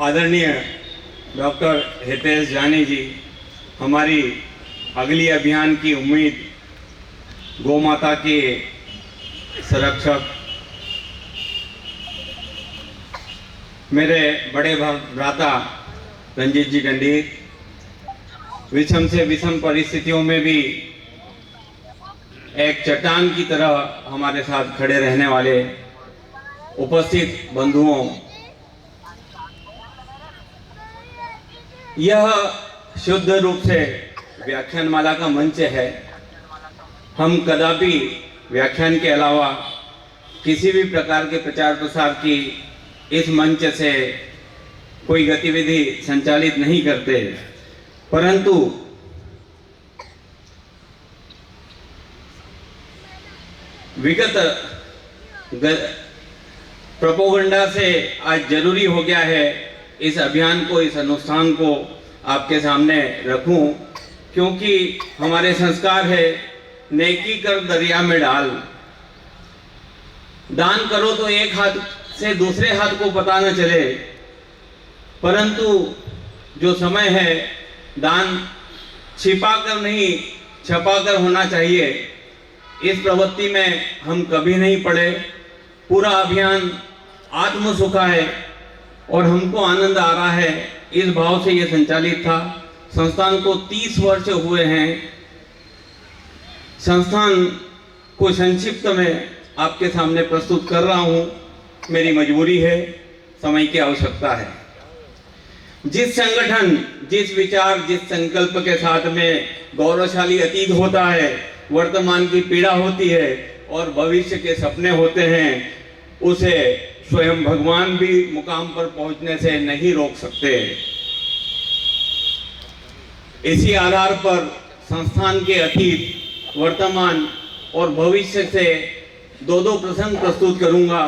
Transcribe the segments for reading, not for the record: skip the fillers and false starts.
आदरणीय डॉक्टर हितेश जानी जी, हमारी अगली अभियान की उम्मीद, गौ माता के संरक्षक, मेरे बड़े भ्राता रंजीत जी डंडीर, विषम से विषम परिस्थितियों में भी एक चट्टान की तरह हमारे साथ खड़े रहने वाले उपस्थित बंधुओं, यह शुद्ध रूप से व्याख्यानमाला का मंच है। हम कदापि व्याख्यान के अलावा किसी भी प्रकार के प्रचार प्रसार की इस मंच से कोई गतिविधि संचालित नहीं करते, परंतु विगत प्रोपोगंडा से आज जरूरी हो गया है इस अभियान को, इस अनुष्ठान को आपके सामने रखूं, क्योंकि हमारे संस्कार है नेकी कर दरिया में डाल। दान करो तो एक हाथ से दूसरे हाथ को पता न चले, परंतु जो समय है दान छिपा कर नहीं छपा कर होना चाहिए। इस प्रवृत्ति में हम कभी नहीं पड़े। पूरा अभियान आत्म सुखा है और हमको आनंद आ रहा है, इस भाव से यह संचालित था। संस्थान को 30 वर्ष हुए हैं। संस्थान को संक्षिप्त में आपके सामने प्रस्तुत कर रहा हूं, मेरी मजबूरी है, समय की आवश्यकता है। जिस संगठन, जिस विचार, जिस संकल्प के साथ में गौरवशाली अतीत होता है, वर्तमान की पीड़ा होती है और भविष्य के सपने होते हैं, उसे स्वयं भगवान भी मुकाम पर पहुंचने से नहीं रोक सकते। इसी आधार पर संस्थान के अतीत, वर्तमान और भविष्य से दो प्रसंग प्रस्तुत करूंगा।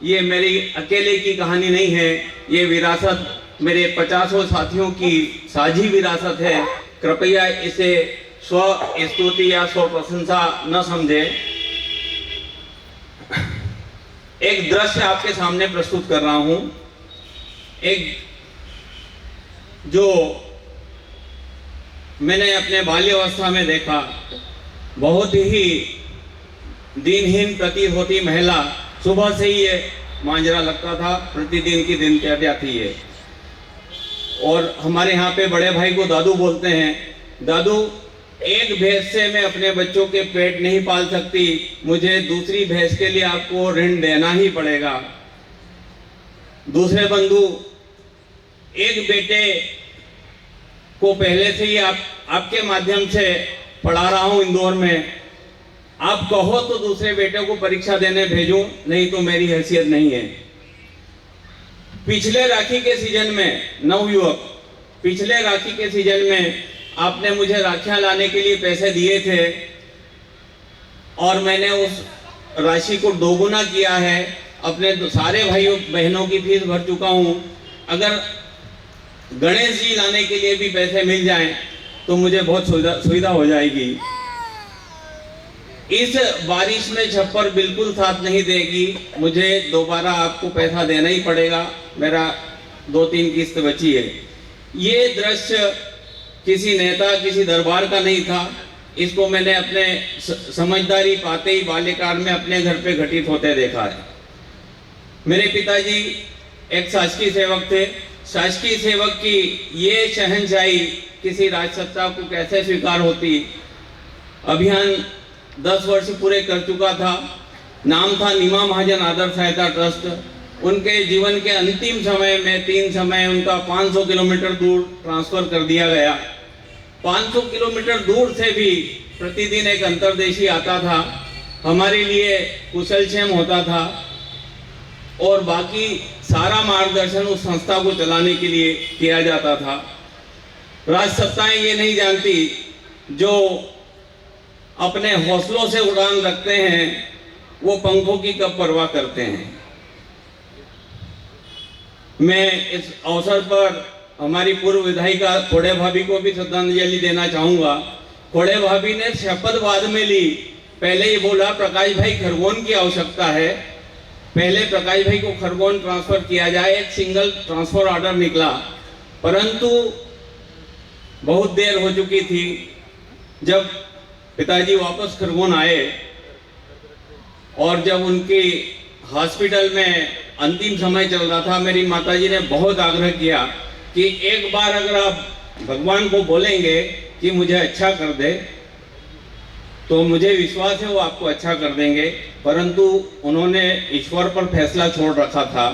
ये मेरी अकेले की कहानी नहीं है, ये विरासत मेरे 50 साथियों की साझी विरासत है। कृपया इसे स्व स्तुति या स्व प्रशंसा न समझे। एक दृश्य आपके सामने प्रस्तुत कर रहा हूं, एक जो मैंने अपने बाल्यावस्था में देखा। बहुत ही दिनहीन प्रतीत होती महिला, सुबह से ही ये मांजरा लगता था, प्रतिदिन की दिनचर्या थी ये। और हमारे यहाँ पे बड़े भाई को दादू बोलते हैं। दादू, एक भैंस से मैं अपने बच्चों के पेट नहीं पाल सकती, मुझे दूसरी भैंस के लिए आपको ऋण देना ही पड़ेगा। दूसरे बंधु, एक बेटे को पहले से ही आपके माध्यम से पढ़ा रहा हूं इंदौर में। आप कहो तो दूसरे बेटे को परीक्षा देने भेजूं, नहीं तो मेरी हैसियत नहीं है। पिछले राखी के सीजन में, नवयुवक, पिछले राखी के सीजन में आपने मुझे राखियां लाने के लिए पैसे दिए थे और मैंने उस राशि को दोगुना किया है। अपने सारे भाइयों बहनों की फीस भर चुका हूं। अगर गणेश जी लाने के लिए भी पैसे मिल जाएं तो मुझे बहुत सुविधा हो जाएगी। इस बारिश में छप्पर बिल्कुल साथ नहीं देगी, मुझे दोबारा आपको पैसा देना ही पड़ेगा। मेरा 2-3 किस्त बची है। ये दृश्य किसी नेता, किसी दरबार का नहीं था। इसको मैंने अपने समझदारी पाते ही बाल्यकाल में अपने घर पे घटित होते देखा है। मेरे पिताजी एक शासकीय सेवक थे। शासकीय सेवक की ये शहंशाही किसी राजसत्ता को कैसे स्वीकार होती। अभियान 10 वर्ष पूरे कर चुका था। नाम था नीमा महाजन आदर्श सहायता ट्रस्ट। उनके जीवन के अंतिम समय में 3 समय उनका 500 किलोमीटर दूर ट्रांसफर कर दिया गया। 500 किलोमीटर दूर से भी प्रतिदिन एक अंतर्देशी आता था, हमारे लिए कुशलक्षेम होता था और बाकी सारा मार्गदर्शन उस संस्था को चलाने के लिए किया जाता था। राजसत्ताएं ये नहीं जानती, जो अपने हौसलों से उड़ान रखते हैं वो पंखों की कब परवाह करते हैं। मैं इस अवसर पर हमारी पूर्व विधायिका खोड़े भाभी को भी श्रद्धांजलि देना चाहूंगा। खोड़े भाभी ने शपथ बाद में ली। पहले ये बोला प्रकाश भाई खरगोन की आवश्यकता है, पहले प्रकाश भाई को खरगोन ट्रांसफर किया जाए, एक सिंगल ट्रांसफर ऑर्डर निकला, परंतु बहुत देर हो चुकी थी। जब पिताजी वापस खरगोन आए और जब उनकी हॉस्पिटल में अंतिम समय चल रहा था, मेरी माताजी ने बहुत आग्रह किया कि एक बार अगर आप भगवान को बोलेंगे कि मुझे अच्छा कर दे, तो मुझे विश्वास है वो आपको अच्छा कर देंगे। परंतु उन्होंने ईश्वर पर फैसला छोड़ रखा था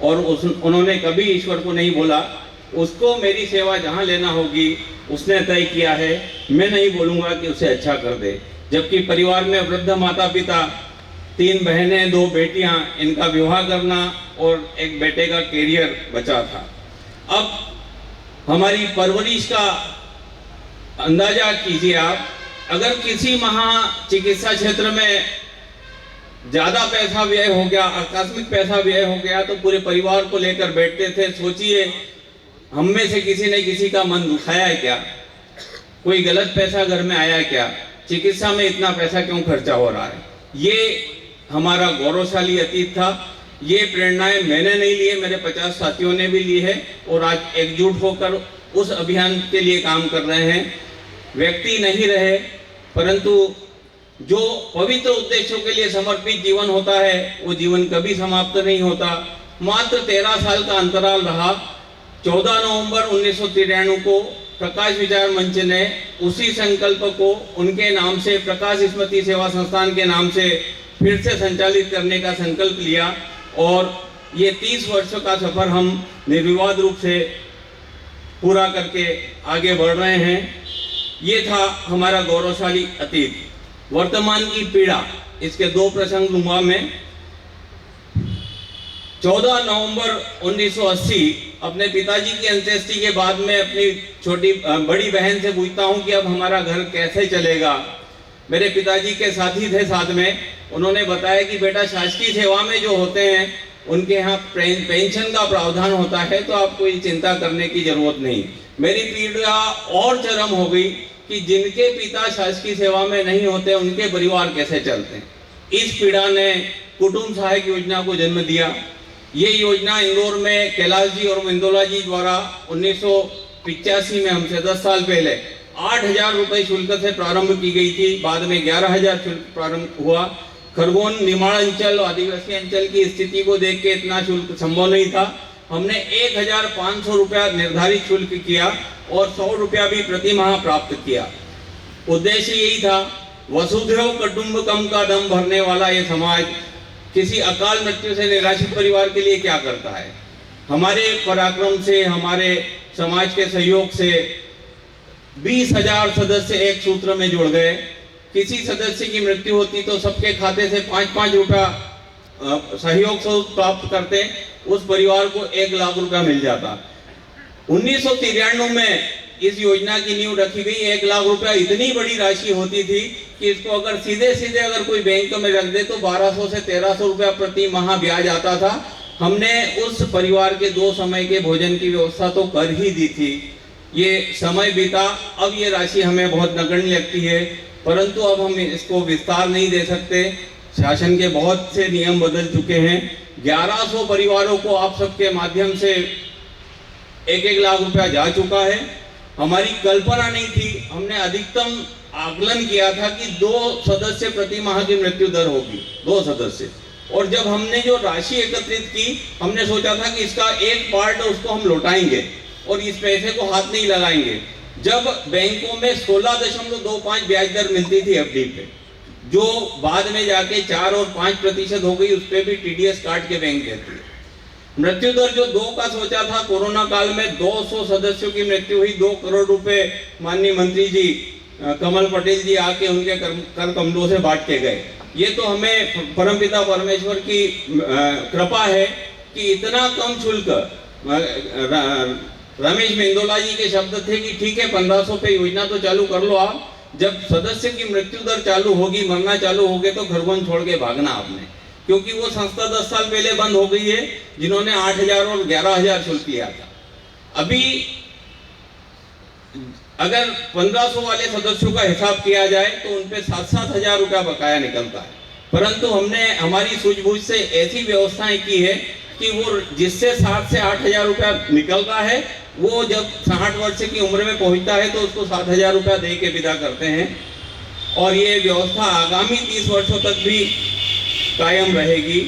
और उन्होंने कभी ईश्वर को नहीं बोला। उसको मेरी सेवा जहाँ लेना होगी उसने तय किया है, मैं नहीं बोलूँगा कि उसे अच्छा कर दे। जबकि परिवार में वृद्ध माता पिता, 3 बहनें, 2 बेटियां, इनका विवाह करना और एक बेटे का कैरियर बचा था। अब हमारी परवरिश का अंदाजा कीजिए आप, अगर किसी चिकित्सा क्षेत्र में ज्यादा पैसा व्यय हो गया, आकस्मिक पैसा व्यय हो गया, तो पूरे परिवार को लेकर बैठते थे। सोचिए, हम में से किसी ने किसी का मन दुखाया है क्या? कोई गलत पैसा घर में आया है क्या? चिकित्सा में इतना पैसा क्यों खर्चा हो रहा है? ये हमारा गौरवशाली अतीत था। ये प्रेरणाएं मैंने नहीं लिए, मेरे 50 साथियों ने भी ली है और आज एकजुट होकर उस अभियान के लिए काम कर रहे हैं। व्यक्ति नहीं रहे, परंतु जो पवित्र उद्देश्यों के लिए समर्पित जीवन होता है वो जीवन कभी समाप्त नहीं होता। मात्र 13 साल का अंतराल रहा। 14 नवंबर 1993 को प्रकाश विचार मंच ने उसी संकल्प को उनके नाम से, प्रकाश स्मृति सेवा संस्थान के नाम से फिर से संचालित करने का संकल्प लिया और ये 30 वर्षों का सफर हम निर्विवाद रूप से पूरा करके आगे बढ़ रहे हैं। ये था हमारा गौरवशाली अतीत। वर्तमान की पीड़ा, इसके 2 प्रसंग लूंगा मैं। 14 नवंबर 1980 अपने पिताजी की अंत्येष्टि के बाद में अपनी बड़ी बहन से पूछता हूं कि अब हमारा घर कैसे चलेगा। मेरे पिताजी के साथी थे साथ में, उन्होंने बताया कि बेटा, शासकीय सेवा में जो होते हैं उनके यहाँ पेंशन का प्रावधान होता है, तो आपको ये चिंता करने की जरूरत नहीं। मेरी पीड़ा और चरम हो गई कि जिनके पिता शासकीय सेवा में नहीं होते उनके परिवार कैसे चलते हैं। इस पीड़ा ने कुटुंब सहायक योजना को जन्म दिया। ये योजना इंदौर में कैलाश जी और मंदोला जी द्वारा 1985 में, हमसे 10 साल पहले 8,000 रुपए शुल्क से प्रारंभ की गई थी। बाद में 11,000 शुल्क प्रारंभ हुआ। खरगोन निमाड़ अंचल, आदिवासी अंचल की स्थिति को देख के इतना शुल्क संभव नहीं था। हमने 1,500 रुपया निर्धारित शुल्क किया और 100 रुपया भी प्रति माह प्राप्त किया। उद्देश्य यही था, वसुधैव कुटुंबकम का दम भरने वाला ये समाज किसी अकाल मृत्यु से निराश्रित परिवार के लिए क्या करता है। हमारे पराक्रम से, हमारे समाज के सहयोग से 20,000 सदस्य एक सूत्र में जुड़ गए। किसी सदस्य की मृत्यु होती तो सबके खाते से 5-5 रुपया सहयोग स्वरूप प्राप्त करते, उस परिवार को 1 लाख रुपया मिल जाता। 1993 में इस योजना की नींव रखी गई। 1 लाख रुपया इतनी बड़ी राशि होती थी कि इसको अगर सीधे अगर कोई बैंक में रख दे तो 1200 से 1300 रुपया प्रति माह ब्याज आता था। हमने उस परिवार के 2 समय के भोजन की व्यवस्था तो कर ही दी थी। ये समय बीता, अब ये राशि हमें बहुत नगण्य लगती है, परंतु अब हम इसको विस्तार नहीं दे सकते। शासन के बहुत से नियम बदल चुके हैं। 1100 परिवारों को आप सबके माध्यम से 1-1 लाख रुपया जा चुका है। हमारी कल्पना नहीं थी, हमने अधिकतम आकलन किया था कि 2 सदस्य प्रति माह की मृत्यु दर होगी, 2 सदस्य। और जब हमने जो राशि एकत्रित की, हमने सोचा था कि इसका एक पार्ट उसको हम लौटाएंगे और इस पैसे को हाथ नहीं लगाएंगे। जब बैंकों में 16.25 ब्याज दर मिलती थी एफडी पे, जो बाद में जाके 4 और 5% हो गई, उस पर भी टीडीएस काट के बैंक देती है। मृत्यु दर जो 2 का सोचा था, कोरोना काल में 200 सदस्यों की मृत्यु हुई। 2 करोड़ रुपए माननीय मंत्री जी कमल पटेल जी आके उनके कर कमलों से बांट के गए। ये तो हमें परमपिता परमेश्वर की कृपा है कि इतना कम शुल्क। रमेश मेंदोला जी के शब्द थे कि ठीक है, 1500 पे योजना तो चालू कर लो आप, जब सदस्य की मृत्यु दर चालू होगी, मरना चालू हो गए तो खरगोन छोड़ के भागना आपने, क्योंकि वो संस्था 10 साल पहले बंद हो गई है जिन्होंने 8,000 और 11,000 शुल्क लिया था। अभी अगर 1500 वाले सदस्यों का हिसाब किया जाए तो उनपे 7-7 हजार रुपया बकाया निकलता है। परंतु हमने हमारी सूझबूझ से ऐसी व्यवस्थाएं की है कि वो जिससे 7 से 8 हजार रुपया निकलता है, वो जब 60 वर्ष की उम्र में पहुंचता है तो उसको 7 हजार रुपया दे के विदा करते हैं। और ये व्यवस्था आगामी 30 वर्षों तक भी कायम रहेगी।